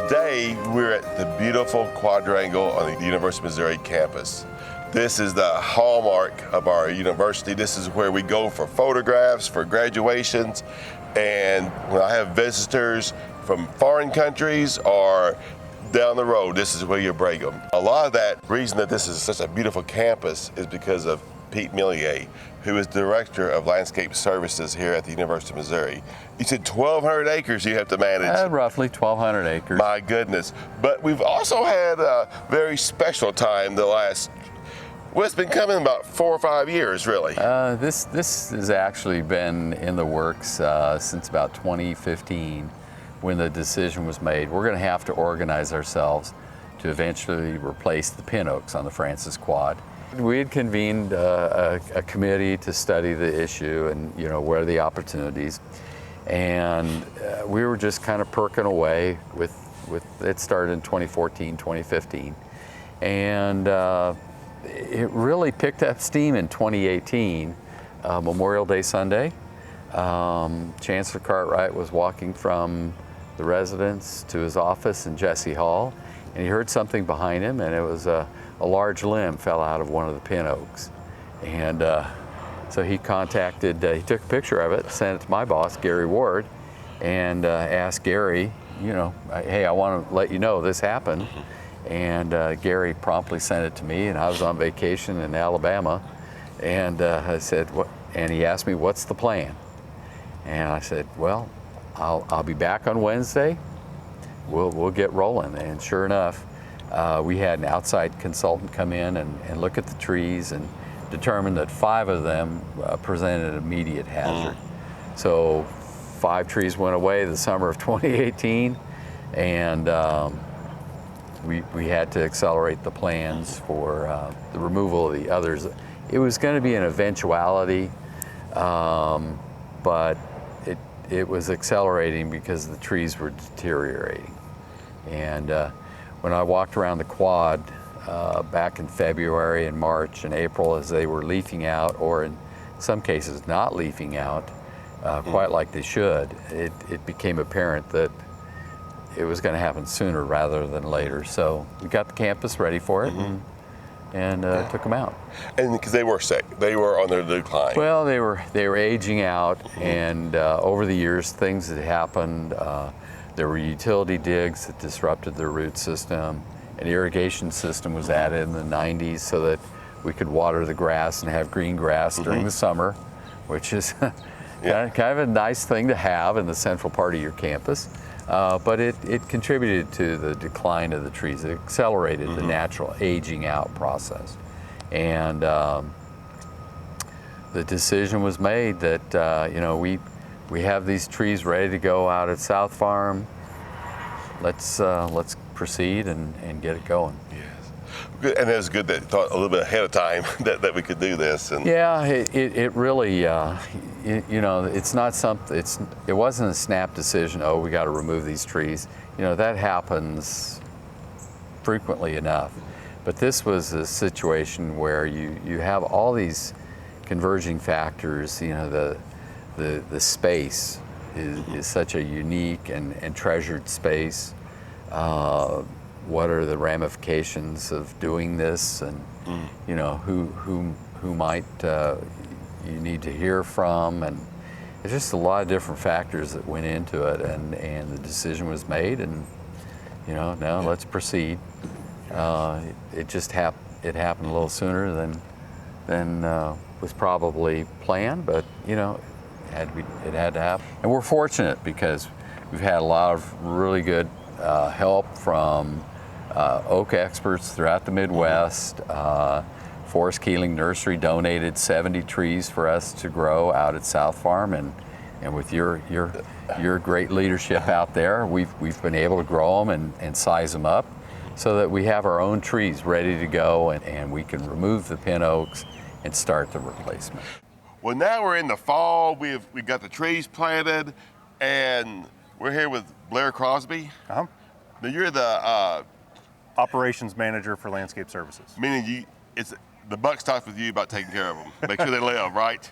Today, we're at the beautiful quadrangle on the University of Missouri campus. This is the hallmark of our university. This is where we go for photographs, for graduations, and when I have visitors from foreign countries or down the road, this is where you bring them. A lot of that reason that this is such a beautiful campus is because of Pete Millier, who is Director of Landscape Services here at the University of Missouri. You said 1,200 acres you have to manage. Roughly 1,200 acres. My goodness. But we've also had a very special time the last, well, it's been coming about 4 or 5 years, really. This has actually been in the works since about 2015 when the decision was made. We're going to have to organize ourselves to eventually replace the pin oaks on the Francis Quad. We had convened a committee to study the issue and, what are the opportunities. And we were just kind of perking away with it started in 2014, 2015. And it really picked up steam in 2018, Memorial Day Sunday. Chancellor Cartwright was walking from the residence to his office in Jesse Hall, and he heard something behind him, and it was a large limb fell out of one of the pin oaks. And so he contacted, he took a picture of it, sent it to my boss, Gary Ward, and asked Gary, hey, I want to let you know this happened. And Gary promptly sent it to me, and I was on vacation in Alabama. And I said, what? And he asked me, what's the plan? And I said, well, I'll be back on Wednesday. We'll get rolling. And sure enough, we had an outside consultant come in and look at the trees and determined that 5 of them presented an immediate hazard. So 5 trees went away the summer of 2018, and we had to accelerate the plans for the removal of the others. It was going to be an eventuality, but it was accelerating because the trees were deteriorating. And when I walked around the quad back in February and March and April as they were leafing out, or in some cases not leafing out quite like they should, it became apparent that it was going to happen sooner rather than later. So we got the campus ready for it and took them out. And because they were sick, they were on their decline. Well, they were aging out, and over the years things had happened. There were utility digs that disrupted their root system. An irrigation system was added in the 90s so that we could water the grass and have green grass during the summer, which is kind of a nice thing to have in the central part of your campus. But it contributed to the decline of the trees. It accelerated the natural aging out process. And the decision was made that, we have these trees ready to go out at South Farm. Let's proceed and get it going. Yes. And it was good that you thought a little bit ahead of time that we could do this. And yeah, it really, it's not something, it wasn't a snap decision, oh, we got to remove these trees. That happens frequently enough. But this was a situation where you have all these converging factors. The space is such a unique and treasured space. What are the ramifications of doing this, and who might you need to hear from, and there's just a lot of different factors that went into it, and the decision was made, and now let's proceed. It just happened a little sooner than was probably planned, but it had to happen. And we're fortunate because we've had a lot of really good help from oak experts throughout the Midwest. Forest Keeling Nursery donated 70 trees for us to grow out at South Farm, and with your great leadership out there, we've been able to grow them and size them up so that we have our own trees ready to go, and we can remove the pin oaks and start the replacement. Well, now we're in the fall. We've got the trees planted, and we're here with Blair Crosby. Now you're the operations manager for Landscape Services. Meaning the buck stops with you about taking care of them, make sure they live, right?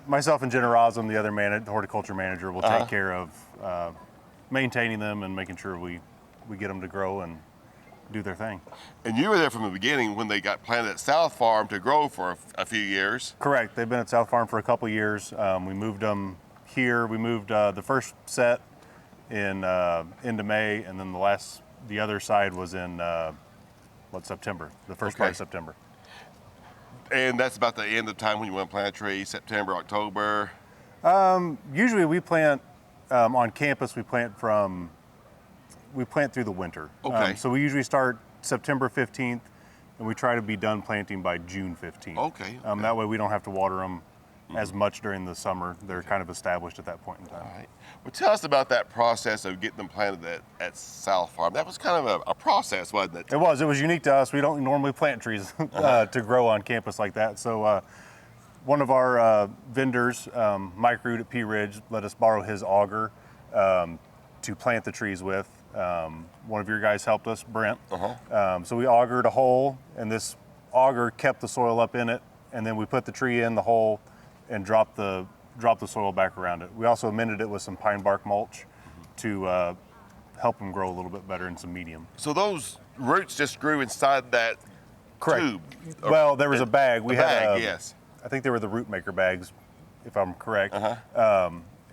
Myself and Jenna Rossum, the other the horticulture manager, will take care of maintaining them and making sure we we get them to grow and do their thing. And you were there from the beginning when they got planted at South Farm to grow for a few years. Correct. They've been at South Farm for a couple years. We moved them here. We moved the first set in into May, and then the other side was in September, the first part of September. And that's about the end of the time when you want to plant a tree, September, October. Usually we plant on campus. We plant through the winter. Okay. So we usually start September 15th, and we try to be done planting by June 15th. Okay. That way we don't have to water them as much during the summer. They're kind of established at that point in time. All right. Well, tell us about that process of getting them planted at South Farm. That was kind of a process, wasn't it? It was unique to us. We don't normally plant trees to grow on campus like that. So one of our vendors, Mike Root at Pea Ridge, let us borrow his auger to plant the trees with. One of your guys helped us, Brent. So we augered a hole, and this auger kept the soil up in it, and then we put the tree in the hole and dropped the soil back around it. We also amended it with some pine bark mulch to help them grow a little bit better, and some medium. So those roots just grew inside that tube? Well, there was a bag. We had yes. I think they were the root maker bags, if I'm correct.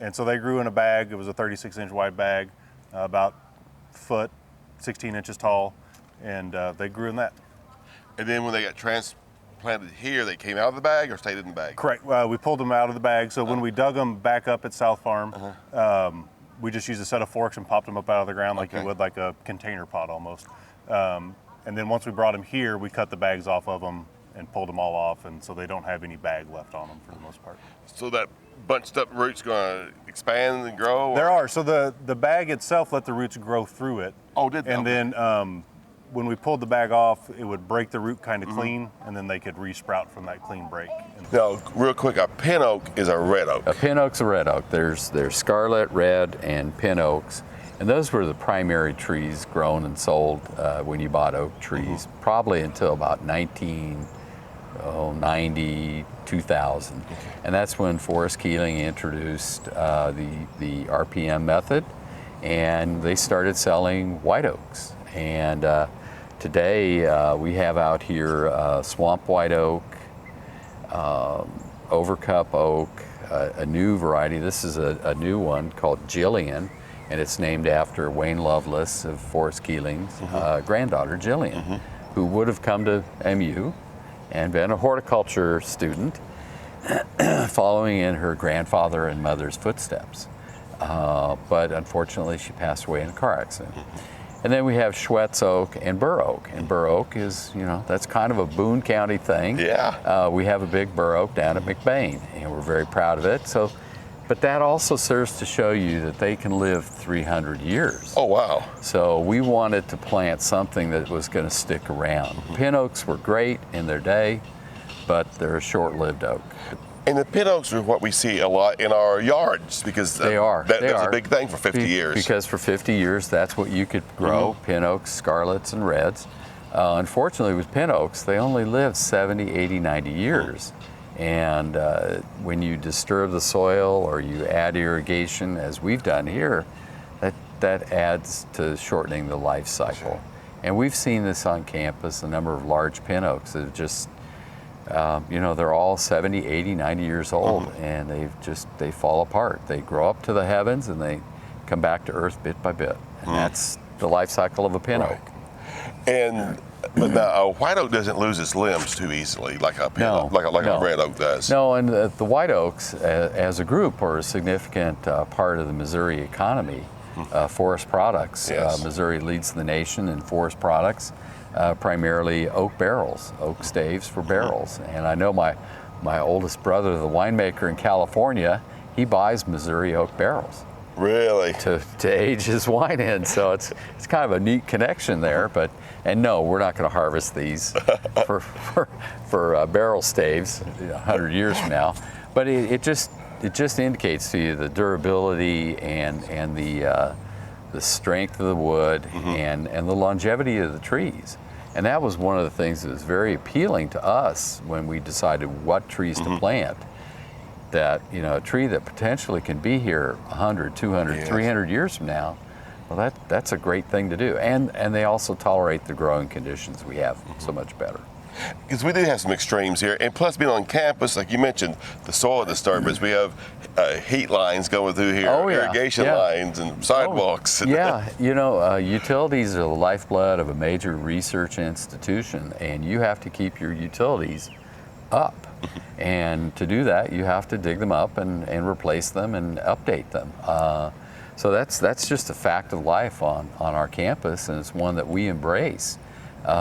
And so they grew in a bag. It was a 36-inch wide bag, about foot, 16 inches tall, and they grew in that. And then when they got transplanted here, they came out of the bag or stayed in the bag? Correct. We pulled them out of the bag. So when we dug them back up at South Farm, we just used a set of forks and popped them up out of the ground like you would like a container pot almost. And then once we brought them here, we cut the bags off of them and pulled them all off, and so they don't have any bag left on them for the most part. So that bunched up root's going to expand and grow? There are. So the bag itself let the roots grow through it. Oh, did they? And then when we pulled the bag off, it would break the root kind of clean, and then they could resprout from that clean break. Now, real quick, a pin oak is a red oak. A pin oak's a red oak. There's scarlet, red, and pin oaks. And those were the primary trees grown and sold when you bought oak trees, probably until about 1990, 2000. And that's when Forrest Keeling introduced the RPM method, and they started selling white oaks. And today we have out here swamp white oak, overcup oak, a new variety. This is a new one called Jillian, and it's named after Wayne Lovelace of Forrest Keeling's granddaughter, Jillian, who would have come to MU and been a horticulture student, following in her grandfather and mother's footsteps. But unfortunately, she passed away in a car accident. And then we have Schwetz oak and bur oak. And bur oak is, that's kind of a Boone County thing. Yeah. We have a big bur oak down at McBain, and we're very proud of it. But that also serves to show you that they can live 300 years. Oh, wow. So we wanted to plant something that was going to stick around. Pin oaks were great in their day, but they're a short-lived oak. And the pin oaks are what we see a lot in our yards because They are. That was a big thing for 50 years. Because for 50 years, that's what you could grow, pin oaks, scarlets, and reds. Unfortunately, with pin oaks, they only live 70, 80, 90 years. And when you disturb the soil or you add irrigation, as we've done here, that adds to shortening the life cycle. And we've seen this on campus, a number of large pin oaks that have just, they're all 70, 80, 90 years old, and they fall apart. They grow up to the heavens and they come back to earth bit by bit. And that's the life cycle of a pin oak. But now, a white oak doesn't lose its limbs too easily like a pin oak, like a red oak does. No, and the white oaks, as a group, are a significant part of the Missouri economy. Forest products. Yes. Missouri leads the nation in forest products, primarily oak barrels, oak staves for barrels. And I know my oldest brother, the winemaker in California, he buys Missouri oak barrels. Really? To age his wine in, so it's kind of a neat connection there. And no, we're not going to harvest these for barrel staves 100 years from now. But it just indicates to you the durability and the strength of the wood and the longevity of the trees. And that was one of the things that was very appealing to us when we decided what trees to plant. That a tree that potentially can be here 100, 200, 300 years from now Well, that's a great thing to do, and they also tolerate the growing conditions we have so much better. Because we do have some extremes here, and plus being on campus, like you mentioned, the soil disturbance, we have heat lines going through here, Oh, yeah. irrigation Yeah. lines and sidewalks. Yeah, utilities are the lifeblood of a major research institution, and you have to keep your utilities up. And to do that, you have to dig them up and replace them and update them. So that's just a fact of life on our campus, and it's one that we embrace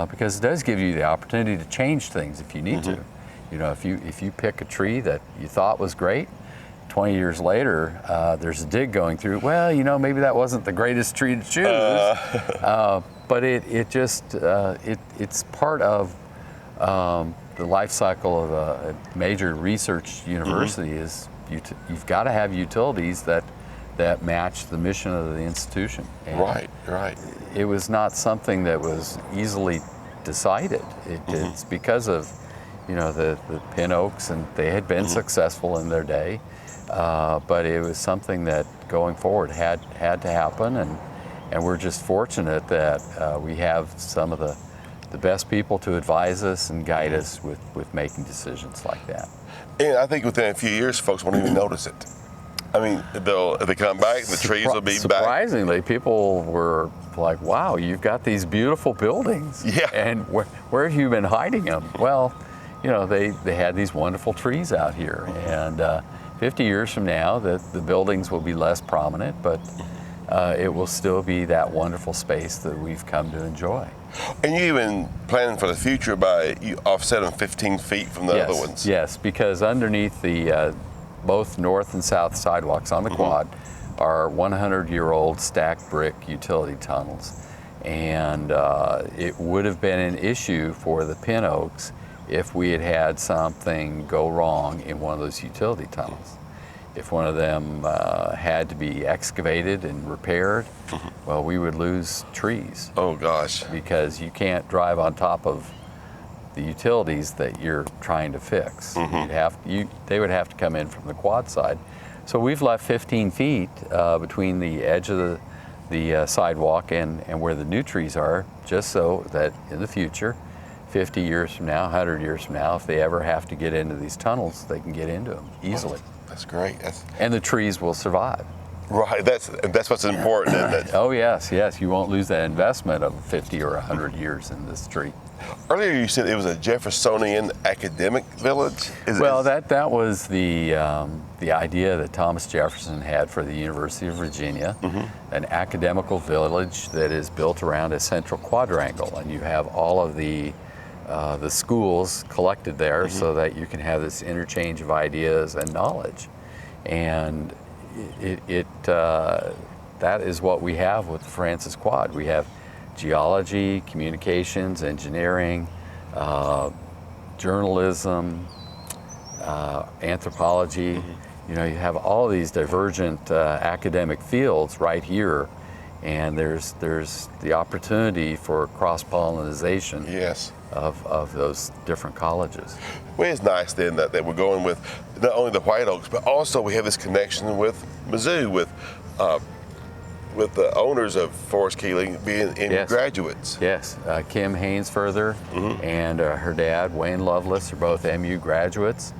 because it does give you the opportunity to change things if you need to. If you pick a tree that you thought was great, 20 years later, there's a dig going through. Well, maybe that wasn't the greatest tree to choose, but it's part of the life cycle of a major research university. Is you've got to have utilities that match the mission of the institution. And Right. it was not something that was easily decided. It's because of the pin oaks, and they had been successful in their day, but it was something that going forward had to happen, and we're just fortunate that we have some of the best people to advise us and guide us with making decisions like that. And I think within a few years, folks won't even notice it. I mean, if they come back, the trees will be back. Surprisingly, people were like, wow, you've got these beautiful buildings. Yeah. And where have you been hiding them? Well, they had these wonderful trees out here. And 50 years from now, the buildings will be less prominent, but it will still be that wonderful space that we've come to enjoy. And you even planning for the future by you offset them 15 feet from the other ones. Yes, because underneath the both north and south sidewalks on the quad are 100-year-old stacked brick utility tunnels. And it would have been an issue for the pin oaks if we had had something go wrong in one of those utility tunnels. If one of them had to be excavated and repaired, well, we would lose trees. Oh gosh. Because you can't drive on top of the utilities that you're trying to fix. They would have to come in from the quad side. So we've left 15 feet between the edge of the sidewalk and where the new trees are, just so that in the future, 50 years from now, 100 years from now, if they ever have to get into these tunnels, they can get into them easily. That's great. And the trees will survive. Right. That's what's important, isn't it? Oh yes. You won't lose that investment of 50 or 100 years in this tree. Earlier you said it was a Jeffersonian academic village. That was the idea that Thomas Jefferson had for the University of Virginia, an academical village that is built around a central quadrangle, and you have all of the schools collected there so that you can have this interchange of ideas and knowledge. And that is what we have with the Francis Quad. We have geology, communications, engineering, journalism, anthropology. You have all these divergent academic fields right here, and there's the opportunity for cross-pollination. Yes. Of those different colleges. Well, it's nice then that we're going with not only the White Oaks, but also we have this connection with Mizzou, with the owners of Forest Keeling being graduates. Yes, Kim Hainsfurther and her dad, Wayne Lovelace, are both MU graduates.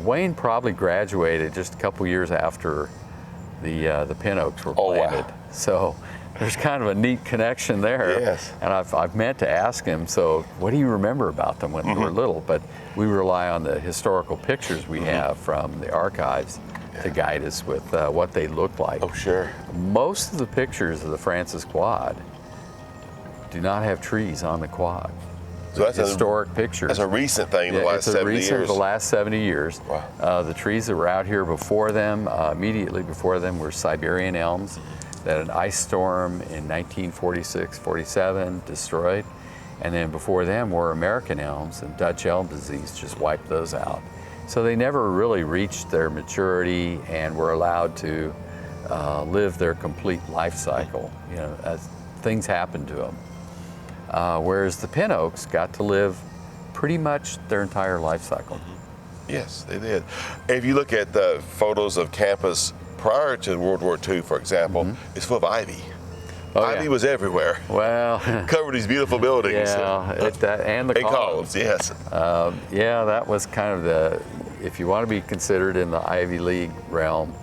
Wayne probably graduated just a couple years after the pin oaks were planted. Wow. So there's kind of a neat connection there. Yes. And I've meant to ask him, so what do you remember about them when you were little? But we rely on the historical pictures we have from the archives to guide us with what they look like. Oh, sure. Most of the pictures of the Francis Quad do not have trees on the quad. So that's historic pictures. That's a recent thing in the last 70 years. It's a recent, the last 70 years. Wow. The trees that were out here before them, immediately before them, were Siberian elms that an ice storm in 1946-47 destroyed. And then before them were American elms, and Dutch elm disease just wiped those out. So they never really reached their maturity and were allowed to live their complete life cycle. As things happened to them. Whereas the pin oaks got to live pretty much their entire life cycle. Yes, they did. If you look at the photos of campus prior to World War II, for example, it's full of ivy. Oh, Ivy yeah. was everywhere. Well, Covered these beautiful buildings. yeah, and the And columns, yes. Yeah, that was kind of if you want to be considered in the Ivy League realm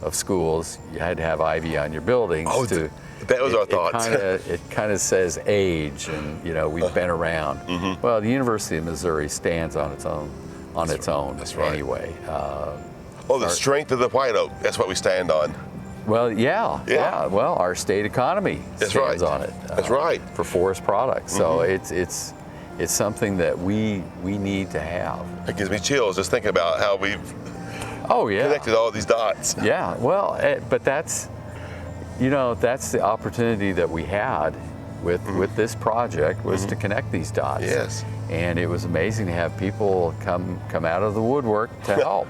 of schools, you had to have Ivy on your buildings. Oh, that was our thoughts. It kind of says age, and we've been around. Well, the University of Missouri stands on its own. That's right. Anyway. The strength of the white oak. That's what we stand on. Well, yeah. Well, our state economy stands on it. That's right. For forest products. So it's something that we need to have. It gives me chills just thinking about how we've connected all these dots. Yeah. Well, but that's the opportunity that we had with this project was to connect these dots. Yes. And it was amazing to have people come out of the woodwork to help.